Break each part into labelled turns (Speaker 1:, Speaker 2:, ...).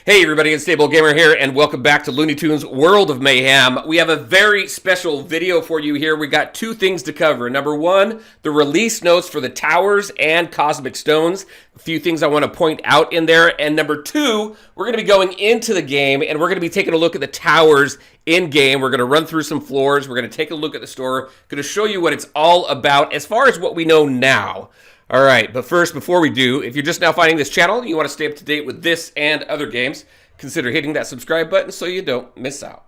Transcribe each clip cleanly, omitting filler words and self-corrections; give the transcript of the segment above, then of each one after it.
Speaker 1: Hey everybody, it's Stable Gamer here, and welcome back to Looney Tunes World of Mayhem. We have a very special video for you here. We got two things to cover. Number one, the release notes for the towers and cosmic stones. A few things I want to point out in there. And number two, we're going to be going into the game, and we're going to be taking a look at the towers in-game. We're going to run through some floors. We're going to take a look at the store. Going to show you what it's all about as far as what we know now. All right, but first, before we do, if you're just now finding this channel and you want to stay up to date with this and other games, consider hitting that subscribe button so you don't miss out.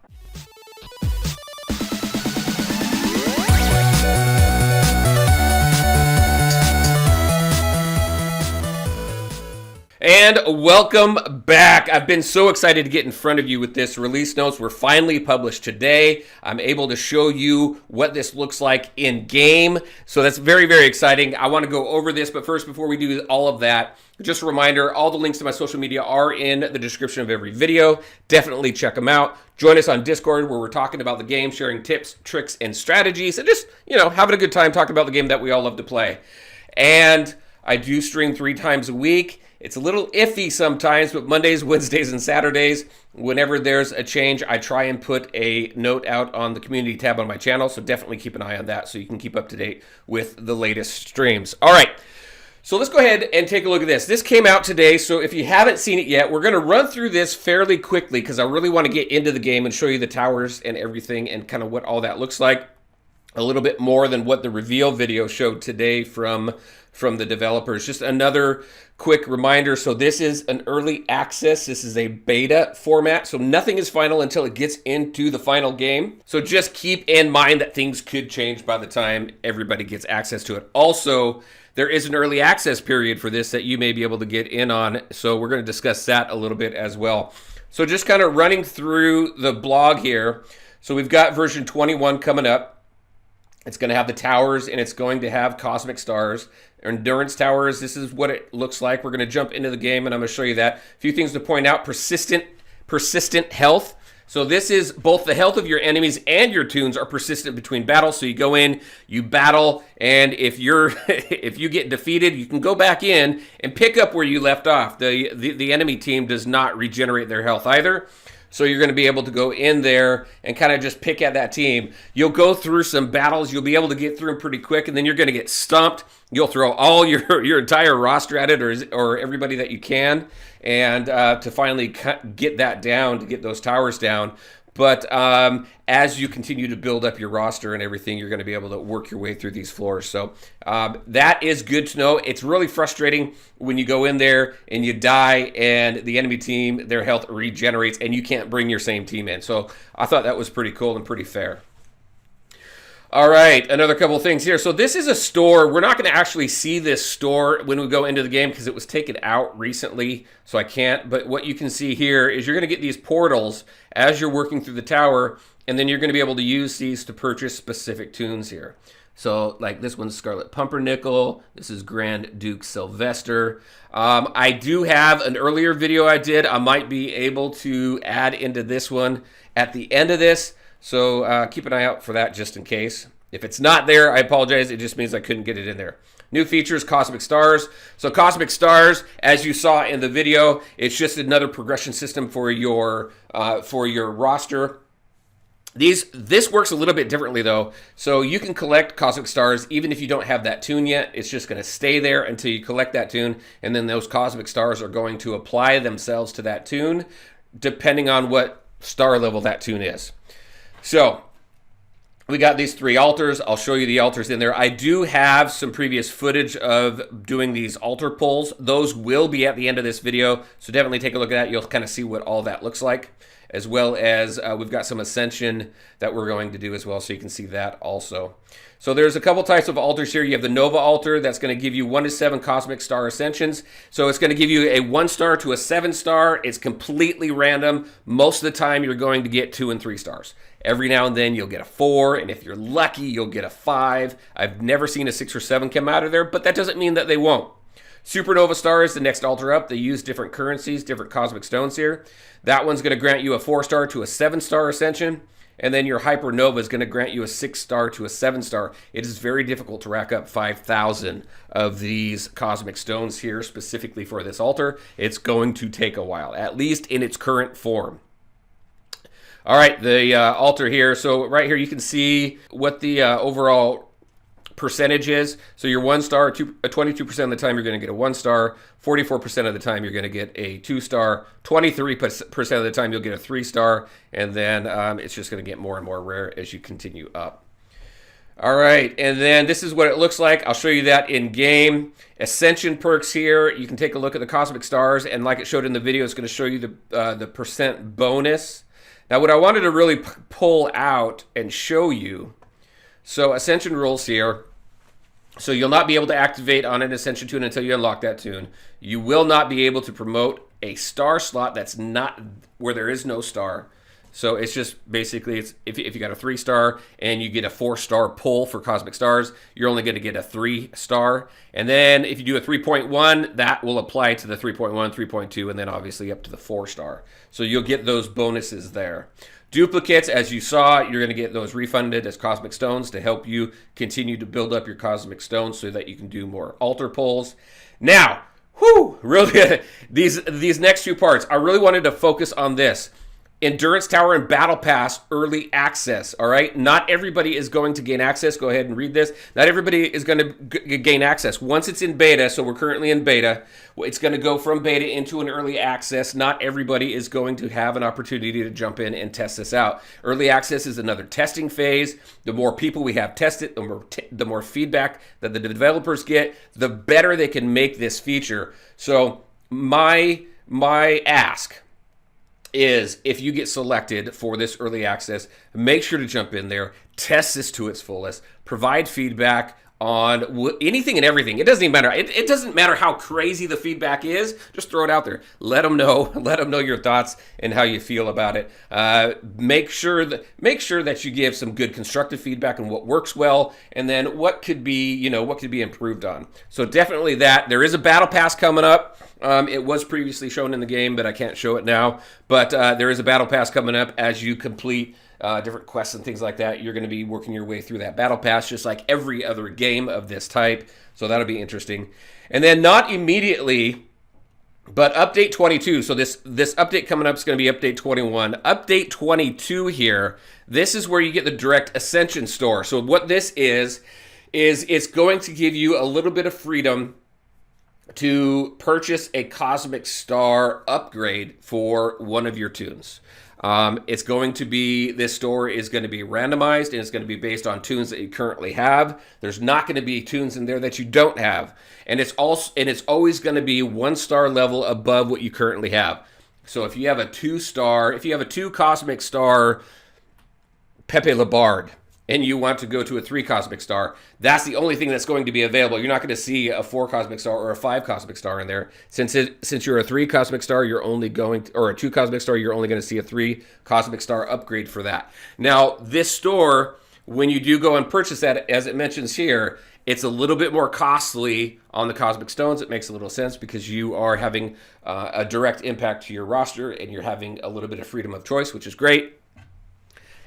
Speaker 1: And welcome back. I've been so excited to get in front of you with this. Release notes were finally published today. I'm able to show you what this looks like in game. So that's very, very exciting. I want to go over this, but first, before we do all of that, just a reminder, all the links to my social media are in the description of every video. Definitely check them out. Join us on Discord where we're talking about the game, sharing tips, tricks, and strategies, and just, having a good time talking about the game that we all love to play. And I do stream 3 times a week. It's a little iffy sometimes, but Mondays, Wednesdays, and Saturdays, whenever there's a change, I try and put a note out on the community tab on my channel, so definitely keep an eye on that so you can keep up to date with the latest streams. All right, so let's go ahead and take a look at this. This came out today, so if you haven't seen it yet, we're going to run through this fairly quickly because I really want to get into the game and show you the towers and everything and kind of what all that looks like. A little bit more than what the reveal video showed today from the developers. Just another quick reminder. So this is an early access. This is a beta format. So nothing is final until it gets into the final game. So just keep in mind that things could change by the time everybody gets access to it. Also, there is an early access period for this that you may be able to get in on. So we're going to discuss that a little bit as well. So just kind of running through the blog here. So we've got version 21 coming up. It's going to have the towers, and it's going to have cosmic stars. Endurance towers, this is what it looks like. We're going to jump into the game, and I'm going to show you that. A few things to point out. Persistent health. So this is both the health of your enemies and your tunes are persistent between battles. So you go in, you battle, and if you get defeated, you can go back in and pick up where you left off. The enemy team does not regenerate their health either. So you're going to be able to go in there and kind of just pick at that team. You'll go through some battles. You'll be able to get through them pretty quick, and then you're going to get stumped. You'll throw all your entire roster at it or everybody that you can, and to finally get that down, to get those towers down. But as you continue to build up your roster and everything, you're going to be able to work your way through these floors. So that is good to know. It's really frustrating when you go in there and you die and the enemy team, their health regenerates and you can't bring your same team in. So I thought that was pretty cool and pretty fair. All right, another couple of things here. So this is a store. We're not going to actually see this store when we go into the game because it was taken out recently, so I can't. But what you can see here is you're going to get these portals as you're working through the tower, and then you're going to be able to use these to purchase specific tunes here. So like this one's Scarlet Pumpernickel. This is Grand Duke Sylvester. I do have an earlier video I did. I might be able to add into this one at the end of this. So keep an eye out for that just in case. If it's not there, I apologize. It just means I couldn't get it in there. New features, Cosmic Stars. So Cosmic Stars, as you saw in the video, it's just another progression system for your roster. This works a little bit differently though. So you can collect Cosmic Stars even if you don't have that tune yet. It's just going to stay there until you collect that tune, and then those Cosmic Stars are going to apply themselves to that tune depending on what star level that tune is. So we got these 3 altars. I'll show you the altars in there. I do have some previous footage of doing these altar pulls. Those will be at the end of this video, so definitely take a look at that. You'll kind of see what all that looks like, as well as we've got some ascension that we're going to do as well, so you can see that also. So there's a couple types of altars here. You have the Nova altar that's going to give you 1 to 7 cosmic star ascensions. So it's going to give you a 1 star to a 7 star. It's completely random. Most of the time you're going to get 2 and 3 stars. Every now and then you'll get a 4, and if you're lucky, you'll get a 5. I've never seen a 6 or 7 come out of there, but that doesn't mean that they won't. Supernova Star is the next altar up. They use different currencies, different cosmic stones here. That one's going to grant you a 4 star to a 7 star ascension. and then your Hypernova is going to grant you a 6-star to a 7-star. It is very difficult to rack up 5,000 of these cosmic stones here specifically for this altar. It's going to take a while, at least in its current form. All right, the altar here. So right here you can see what the overall percentage is. So your 1-star, 22% of the time you're going to get a 1-star, 44% of the time you're going to get a 2-star, 23% of the time you'll get a 3-star, and then it's just going to get more and more rare as you continue up. All right, and then this is what it looks like. I'll show you that in game. Ascension perks here. You can take a look at the cosmic stars, and like it showed in the video, it's going to show you the percent bonus. Now, what I wanted to really pull out and show you, so Ascension rules here. So you'll not be able to activate on an Ascension tune until you unlock that tune. You will not be able to promote a star slot that's not where there is no star. So it's just basically, if you got a 3-star and you get a 4-star pull for cosmic stars, you're only going to get a 3-star. And then if you do a 3.1, that will apply to the 3.1, 3.2, and then obviously up to the 4-star. So you'll get those bonuses there. Duplicates, as you saw, you're going to get those refunded as cosmic stones to help you continue to build up your cosmic stones so that you can do more altar pulls. Now, really, these next two parts, I really wanted to focus on this. Endurance Tower and Battle Pass early access, all right? Not everybody is going to gain access. Go ahead and read this. Not everybody is going to gain access. Once it's in beta, so we're currently in beta, it's going to go from beta into an early access. Not everybody is going to have an opportunity to jump in and test this out. Early access is another testing phase. The more people we have test it, the more feedback that the developers get, the better they can make this feature. So my ask is, if you get selected for this early access, make sure to jump in there, test this to its fullest, provide feedback on anything and everything. It doesn't even matter. It doesn't matter how crazy the feedback is. Just throw it out there. Let them know. Let them know your thoughts and how you feel about it. Make sure that you give some good constructive feedback on what works well, and then what could be improved on. So definitely that. There is a battle pass coming up. It was previously shown in the game, but I can't show it now. But there is a battle pass coming up as you complete different quests and things like that. You're going to be working your way through that battle pass just like every other game of this type. So that'll be interesting. And then not immediately, but update 22. So this update coming up is going to be update 21. Update 22 here, this is where you get the direct Ascension store. So what this is it's going to give you a little bit of freedom to purchase a Cosmic Star upgrade for one of your tunes. It's going to be, this store is going to be randomized, and it's going to be based on tunes that you currently have. There's not going to be tunes in there that you don't have. And it's always going to be 1-star level above what you currently have. So if you have a 2-star, if you have a 2 Cosmic Star Pepe Labard, and you want to go to a 3 Cosmic Star, that's the only thing that's going to be available. You're not going to see a 4 Cosmic Star or a 5 Cosmic Star in there. Since you're a 3 Cosmic Star, you're only going to, or a 2 Cosmic Star, you're only going to see a 3 Cosmic Star upgrade for that. Now, this store, when you do go and purchase that, as it mentions here, it's a little bit more costly on the Cosmic Stones. It makes a little sense because you are having a direct impact to your roster, and you're having a little bit of freedom of choice, which is great.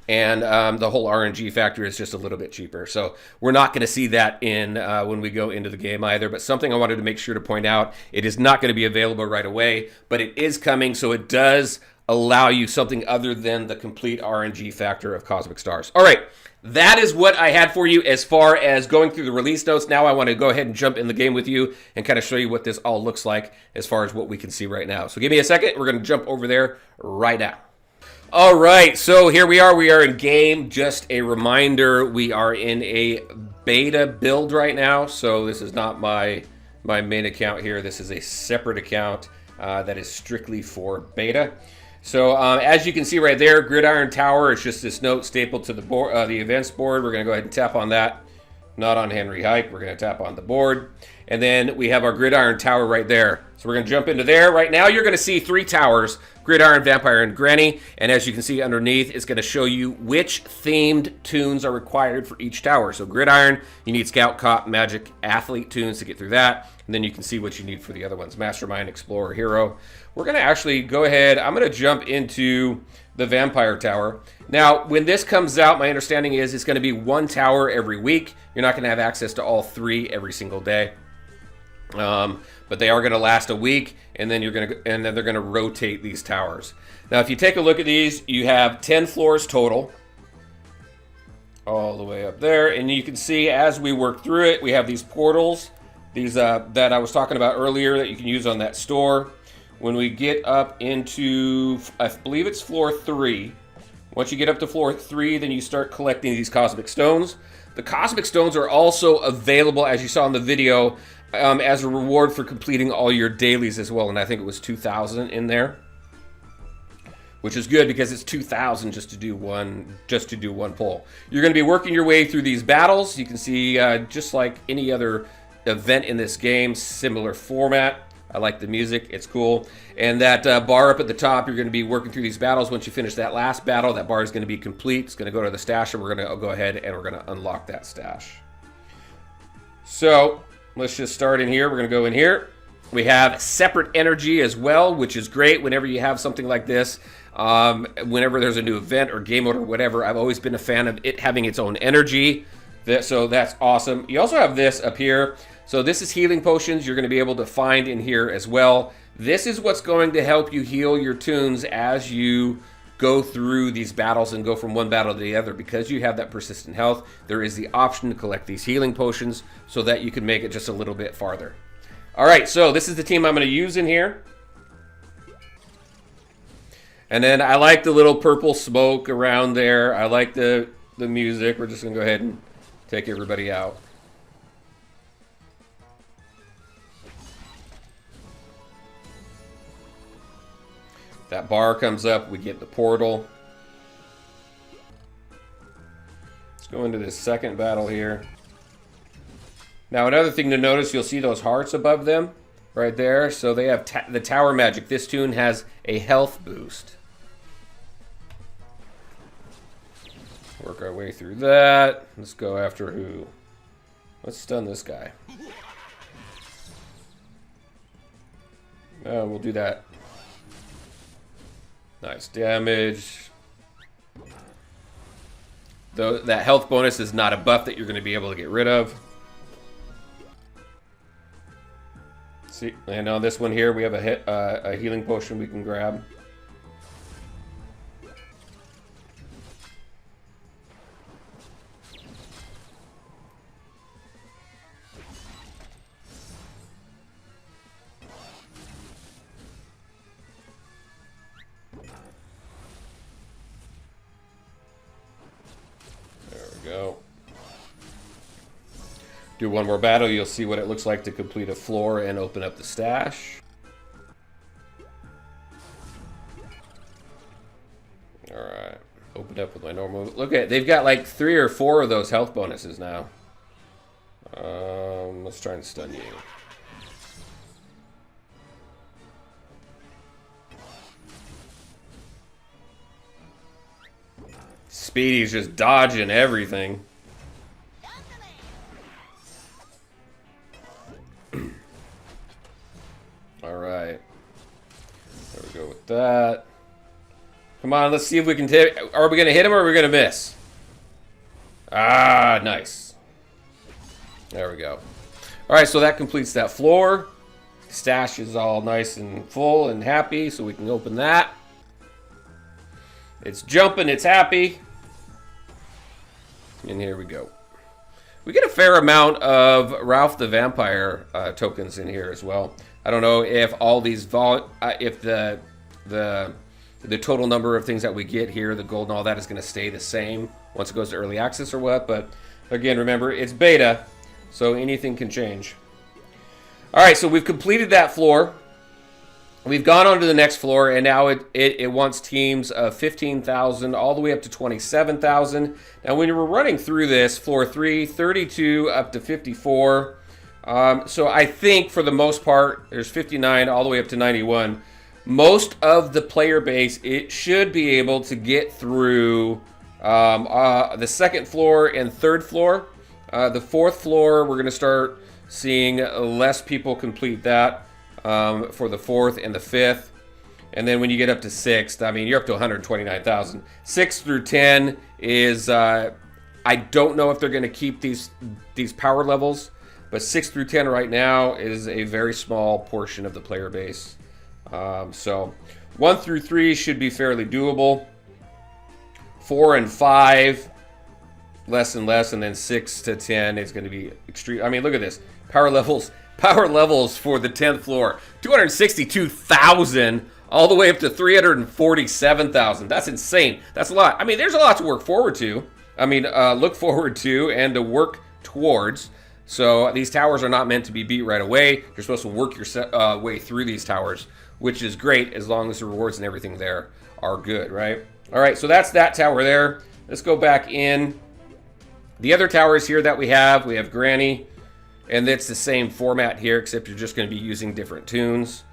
Speaker 1: And the whole RNG factor is just a little bit cheaper. So we're not going to see that in when we go into the game either. But something I wanted to make sure to point out, it is not going to be available right away, but it is coming. So it does allow you something other than the complete RNG factor of Cosmic Stars. All right, that is what I had for you as far as going through the release notes. Now I want to go ahead and jump in the game with you and kind of show you what this all looks like as far as what we can see right now. So give me a second. We're going to jump over there right now. All right, so here we are. We are in game. Just a reminder, we are in a beta build right now. So this is not my main account here. This is a separate account that is strictly for beta. So as you can see right there, Gridiron Tower is just this note stapled to the board, the events board. We're going to go ahead and tap on that. Not on Henry Hike. We're going to tap on the board. And then we have our Gridiron Tower right there. So we're going to jump into there. Right now, you're going to see 3 towers, Gridiron, Vampire, and Granny. And as you can see underneath, it's going to show you which themed tunes are required for each tower. So Gridiron, you need Scout, Cop, Magic, Athlete tunes to get through that. And then you can see what you need for the other ones, Mastermind, Explorer, Hero. We're going to actually go ahead. I'm going to jump into the Vampire Tower. Now, when this comes out, my understanding is it's going to be one tower every week. You're not going to have access to all 3 every single day. But they are going to last a week, and then they're going to rotate these towers. Now, if you take a look at these, you have 10 floors total, all the way up there, and you can see as we work through it, we have these portals, these that I was talking about earlier that you can use on that store. When we get up into, I believe it's floor 3. Once you get up to floor 3, then you start collecting these cosmic stones. The cosmic stones are also available, as you saw in the video, as a reward for completing all your dailies as well, and I think it was 2,000 in there, which is good because it's 2,000 just to do one pull. You're going to be working your way through these battles. You can see just like any other event in this game, similar format. I like the music, it's cool. And that bar up at the top, you're going to be working through these battles. Once you finish that last battle, that bar is going to be complete. It's going to go to the stash, and we're going to go ahead and we're going to unlock that stash. So let's just start in here. We're going to go in here. We have separate energy as well, which is great whenever you have something like this. Whenever there's a new event or game mode or whatever, I've always been a fan of it having its own energy. So that's awesome. You also have this up here. So this is healing potions you're going to be able to find in here as well. This is what's going to help you heal your tunes as you go through these battles and go from one battle to the other. Because you have that persistent health, there is the option to collect these healing potions so that you can make it just a little bit farther. All right, so this is the team I'm going to use in here. And then I like the little purple smoke around there. I like the music. We're just going to go ahead and take everybody out. That bar comes up, we get the portal. Let's go into this second battle here. Now, another thing to notice, you'll see those hearts above them right there. So they have the tower magic. This tune has a health boost. Work our way through that. Let's go after who? Let's stun this guy. We'll do that. Nice damage. Though that health bonus is not a buff that you're going to be able to get rid of. See, and on this one here, we have a healing potion we can grab. Go. Do one more battle, you'll see what it looks like to complete a floor and open up the stash. Alright, open up with my normal. Look at, they've got like 3 or 4 of those health bonuses now. Let's try and stun you. Speedy's just dodging everything. Alright. There we go with that. Come on, let's see if we can hit. Are we going to hit him or are we going to miss? Ah, nice. There we go. Alright, so that completes that floor. Stash is all nice and full and happy, so we can open that. It's jumping, it's happy. And here we go. We get a fair amount of Ralph the Vampire tokens in here as well. I don't know if all these if the total number of things that we get here, the gold and all that, is going to stay the same once it goes to early access or what. But again, remember, it's beta, so anything can change. All right, so we've completed that floor. We've gone on to the next floor, and now it wants teams of 15,000 all the way up to 27,000. Now, when we're running through this, floor 3, 32 up to 54. So I think for the most part, there's 59 all the way up to 91. Most of the player base, it should be able to get through the second floor and third floor. The fourth floor, we're going to start seeing less people complete that. For the fourth and the fifth. And then when you get up to 6th, I mean, you're up to 129,000. 6 through 10 is, I don't know if they're going to keep these power levels, but 6 through 10 right now is a very small portion of the player base. So 1 through 3 should be fairly doable. 4 and 5, less and less, and then 6 to 10 is going to be extreme. I mean, look at this. Power levels for the 10th floor. 262,000 all the way up to 347,000. That's insane. That's a lot. I mean, there's a lot to work forward to. I mean, look forward to and to work towards. So these towers are not meant to be beat right away. You're supposed to work your way through these towers, which is great as long as the rewards and everything there are good, right? All right, so that's that tower there. Let's go back in. The other towers here that we have Granny, and it's the same format here, except you're just going to be using different tunes.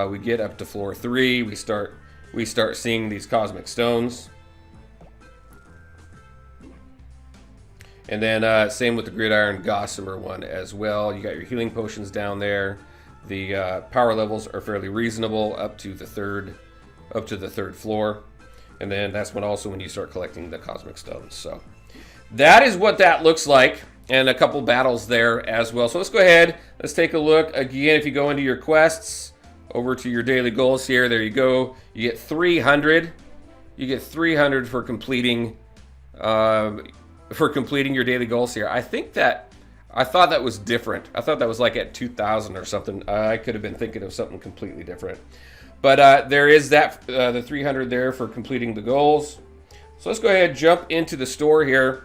Speaker 1: We get up to floor 3. We start seeing these cosmic stones. And then same with the gridiron gossamer one as well. You got your healing potions down there. The power levels are fairly reasonable up to the third floor. And then that's when you start collecting the cosmic stones. So that is what that looks like, and a couple battles there as well. So let's go ahead. Let's take a look again. If you go into your quests, over to your daily goals here, there you go. You get 300. You get 300 for completing your daily goals here. I thought that was different. I thought that was like at 2,000 or something. I could have been thinking of something completely different. But there is that the 300 there for completing the goals. So let's go ahead and jump into the store here.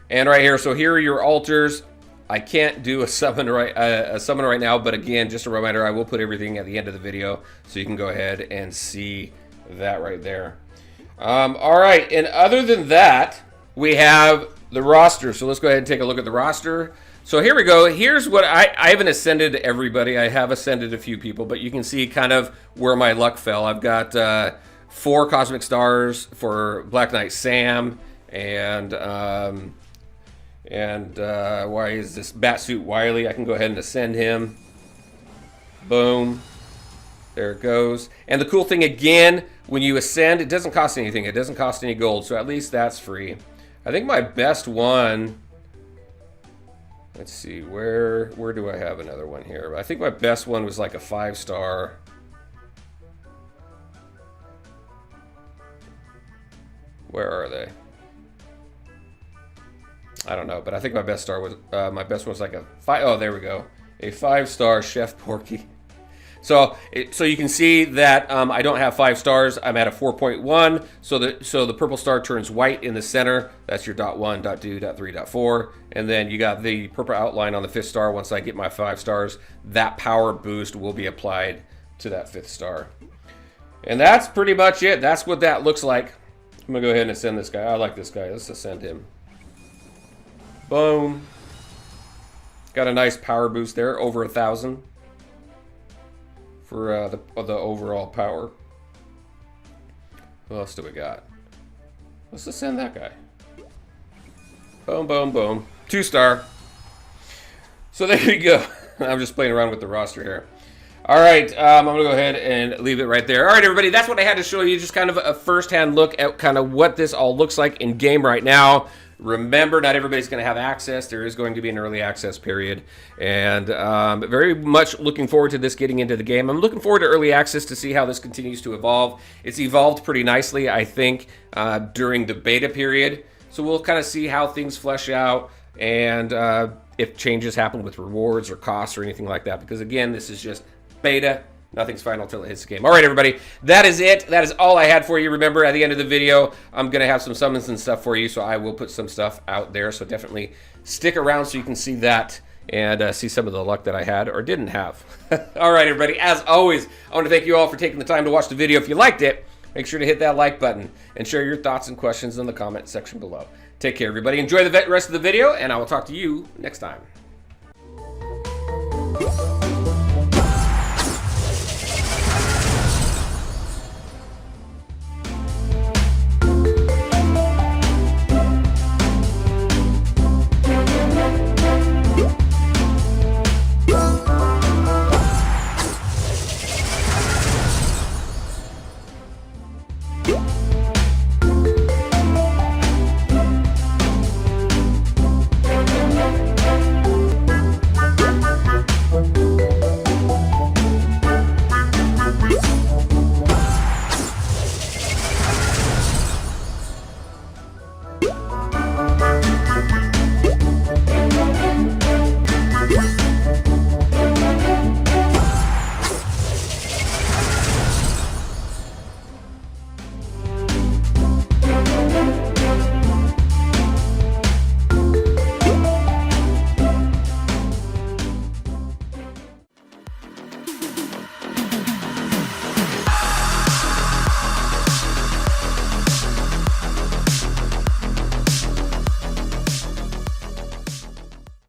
Speaker 1: And right here, so here are your altars. I can't do a summon right now, but again, just a reminder, I will put everything at the end of the video, so you can go ahead and see that right there. All right, and other than that, we have the roster. So let's go ahead and take a look at the roster. So here we go. Here's what I haven't ascended everybody. I have ascended a few people, but you can see kind of where my luck fell. I've got 4 cosmic stars for Black Knight Sam, and why is this Batsuit Wiley? I can go ahead and ascend him. Boom. There it goes. And the cool thing again, when you ascend, it doesn't cost anything. It doesn't cost any gold, so at least that's free. I think my best one, let's see, where do I have another one here? I think my best one was like a 5-star. Where are they? I don't know, but I think my best one was like a 5. Oh, there we go, a 5-star Chef Porky. So you can see that I don't have 5 stars. I'm at a 4.1. So the purple star turns white in the center. That's your .1, .2, .3, .4, and then you got the purple outline on the 5th star. Once I get my 5 stars, that power boost will be applied to that 5th star. And that's pretty much it. That's what that looks like. I'm gonna go ahead and ascend this guy. I like this guy. Let's ascend him. Boom. Got a nice power boost there, over 1,000 for the overall power. What else do we got? Let's ascend that guy. Boom, boom, boom. 2-star. So there you go. I'm just playing around with the roster here. All right, I'm going to go ahead and leave it right there. All right, everybody, that's what I had to show you, just kind of a first-hand look at kind of what this all looks like in game right now. Remember, not everybody's going to have access. There is going to be an early access period, and very much looking forward to this getting into the game. I'm looking forward to early access to see how this continues to evolve. It's evolved pretty nicely, I think, during the beta period, so we'll kind of see how things flesh out and if changes happen with rewards or costs or anything like that, because, again, this is just beta. Nothing's final until it hits the game. All right, everybody, that is it. That is all I had for you. Remember, at the end of the video, I'm going to have some summons and stuff for you, so I will put some stuff out there. So definitely stick around so you can see that and see some of the luck that I had or didn't have. All right, everybody, as always, I want to thank you all for taking the time to watch the video. If you liked it, make sure to hit that like button and share your thoughts and questions in the comment section below. Take care, everybody. Enjoy the rest of the video, and I will talk to you next time.